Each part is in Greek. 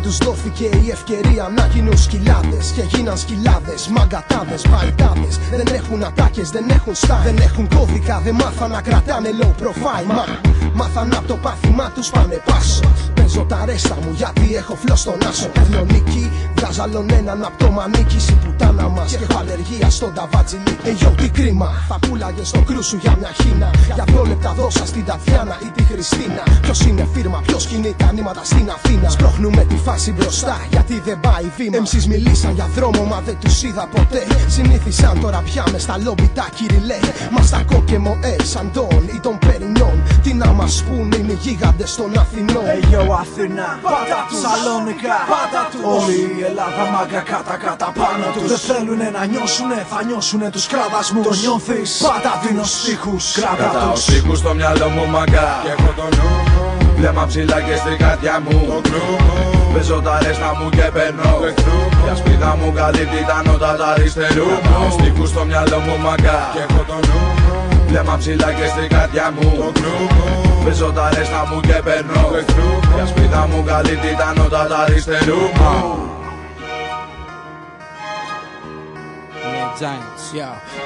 τους δόθηκε η ευκαιρία να γίνουν σκυλάδες. Και γίναν σκυλάδες, μαγκατάδες, παϊτάδες. Δεν έχουν ατάκες, δεν έχουν style, δεν έχουν κώδικα, δεν μάθαν να κρατάνε low profile. Μάθαν απ' το πάθημα τους πάνε πάσο. Παίζω τα ρέστα μου γιατί έχω φλό στον άσο. Παίρνω νίκη, βγάζω άλλον έναν απ' το μανίκι. Συ πουτάνα μας και έχω αλλεργία στον ταβάτζιλι. Yo, τι κρίμα, θα πουλάγες στο κρού σου για μια χίνα. Για 2 λεπτά δώσα στην Τατιάνα ή τη Χριστίνα. Ποιος είναι φίρμα, ποιος κινεί τα νήματα στην Αθήνα. Σπρώχνουμε τη φάση μπροστά γιατί δεν πάει βήμα. MC's μιλήσαν για δρόμο μα δεν τους είδα ποτέ. Συνήθισαν τώρα πια μες στα λόμπι τα κυριλέ. Μας τα κόκκεμο σαν τον ή τον Περινιόν. Τι να μας πούνε είναι οι γίγαντες των Αθηνών. Yo, Αθήνα, πάτα τους, Σαλόνικα, πάτα τους. Όλη η Ελλάδα μάγκα κατά πάνω τους. Δεν θέλουνε να νιώσουνε, θα νιώσουνε τους κραδασμούς. Το νιώθεις, πάτα δίνω στίχους, κράτα τους. Κρατάω στίχους στο μυαλό μου μάγκα και έχω το νου μου. Βλέμμα ψηλά και στην καρδιά μου το κρού μου. Παίζω τα ρέστα μου και παίρνω για σπίτα μου καλύπτει τα νότα τα αριστερού μου. Κρατάω στίχους στο μυαλό μου μάγκα και έχω το νου μου. Βλέμμα ψηλά και στην καρδιά μου το κρού μου. Παίζω τα ρέστα μου και παίρνω για σπίτα μου καλύπτει τα νότα τα αριστερού μου.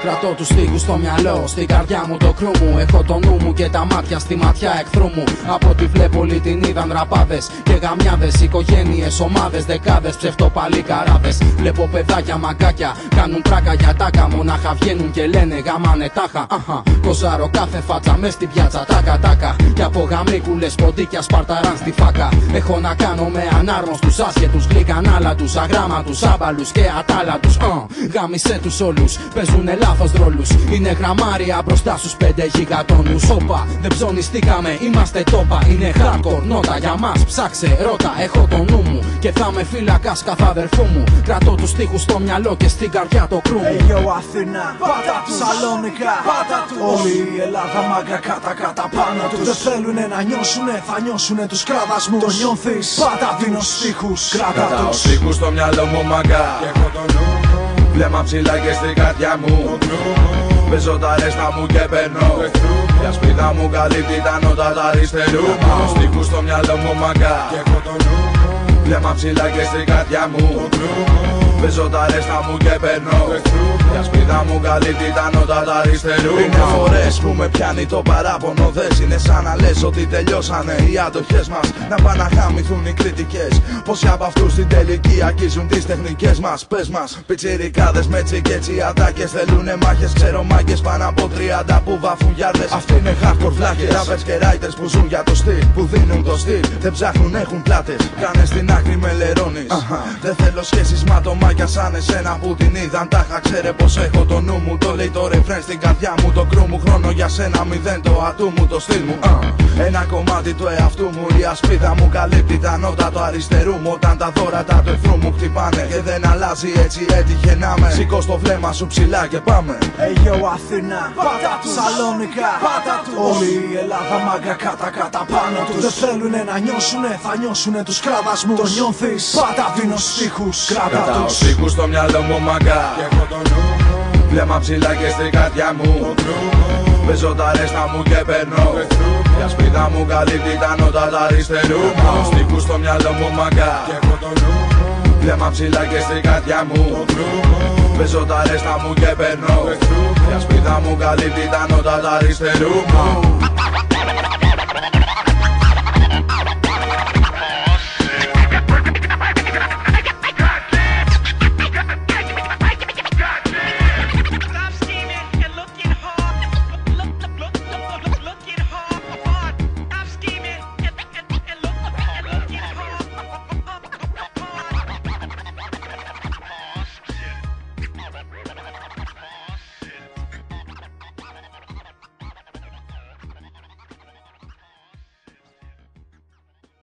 Κρατώ τους στίχους στο μυαλό, στην καρδιά μου το κρού μου. Έχω το νου μου και τα μάτια στη ματιά εχθρού μου. Από ό,τι βλέπω όλη την είδαν ραπάδες και γαμιάδες, οικογένειες, ομάδες, δεκάδες, ψευτοπαλικαράδες. Βλέπω παιδάκια, μαγκάκια, κάνουν τράκα για τάκα. Μονάχα βγαίνουν και λένε γαμάνε τάχα. Κοζάρω κάθε φάτσα μες στην πιάτσα, τάκα. Κι από γαμίκουλες ποντίκια σπαρταράν στη φάκα. Έχω να κάνω με ανάρμοστους, άσχετους, γλυκανάλατους, αγράμματους, άμπαλους και ατάλατους. Γάμισε τους όλους, παίζουνε λάθος ρόλους. Είναι γραμμάρια μπροστά στους 5 γιγατόνους. Όπα, δεν ψωνιστήκαμε, είμαστε τόπα. Είναι hardcore νότα για μας, ψάξε, ρώτα. Έχω το νου μου και θα με φύλακας καθαδερφού μου. Κρατώ τους στίχους στο μυαλό και στην καρδιά το κρού μου. Yo, Αθήνα, πάτα τους, Σαλόνικα, πάτα τους. Όλη η Ελλάδα μάγκα κατά πάνω τους. Δεν θέλουνε να νιώσουνε, θα νιώσουνε τους κραδασμούς. Το νιώθεις, πάτα δίνω στίχους, κράτα τους. Κρατάω στίχους στο μυαλό μου μάγκα και έχω το νου μου. Βλέμμα ψηλά και στην καρδιά μου το κρού μου. Παίζω τα ρέστα μου και παίρνω για σπίτα μου καλύπτει τα νότα τα αριστερού μου. Κρατάω στίχους στο μυαλό μου μάγκα και έχω το νου μου. Βλέμμα ψηλά και στην καρδιά μου το κρού μου. Παίζω τα ρέστα μου και παίρνω για σπίτα μου καλύπτει τα νότα τα αριστερού. Είναι φορές που με πιάνει το παράπονο, δες. Είναι σαν να λες ότι τελειώσανε οι άντοχες μας. Να πάνε να χαμηθούν οι κριτικές. Πόσοι από αυτούς στην τελική αγγίζουν τις τεχνικές μας. Πες μας, πιτσιρικάδες με τσικέτσι ατάκες. Θέλουνε μάχες, ξέρω μάγκες πάνω από 30 που βάφουν γιάρδες. Αυτοί είναι hardcore βλάκες, rappers και writers που ζουν για το στυλ. Που δίνουν το στυλ, δεν ψάχνουν, έχουν πλάτες. Κάνε στην άκρη με λερώνεις. Δεν θέλω σχέσεις ματωμάκια σαν εσένα που την είδαν τάχα. Ξέρε πως έχω το νου μου, το λέει το ρεφρέν στην καρδιά μου. Το κρού μου, χρόνο για σένα, 0 το ατού μου, το στυλ μου. Ένα κομμάτι του εαυτού μου, η ασπίδα μου καλύπτει τα νότα του αριστερού μου. Όταν τα δώρατα του εχθρού μου χτυπάνε και δεν αλλάζει, έτσι έτυχε να με. Σηκώ στο βλέμμα σου ψηλά και πάμε. Yo, Αθήνα, πάτα τους, Σαλόνικα, πάτα τους. Όλη η Ελλάδα μάγκα κατά πάνω τους. Δεν θέλουνε να νιώσουνε, θα νιώσουνε τους κραδασμούς. Το νιώθεις, πάτα δίνω στίχους, κράτα τους. Κρατάω στίχους στο μυαλό μου μάγκα και έχω το νου μου. Βλέμμα ψηλά και στην καρδιά μου το κρού μου. Παίζω τα ρέστα μου και παίρνω για σπίτα μου καλύπτει τα νότα τα αριστερού μου. Κρατάω στίχους στο μυαλό μου μάγκα και έχω το νου μου. Βλέμμα ψηλά και στην καρδιά μου το κρού μου. Παίζω τα ρέστα μου και παίρνω για σπίτα μου καλύπτει τα νότα τα αριστερού μου.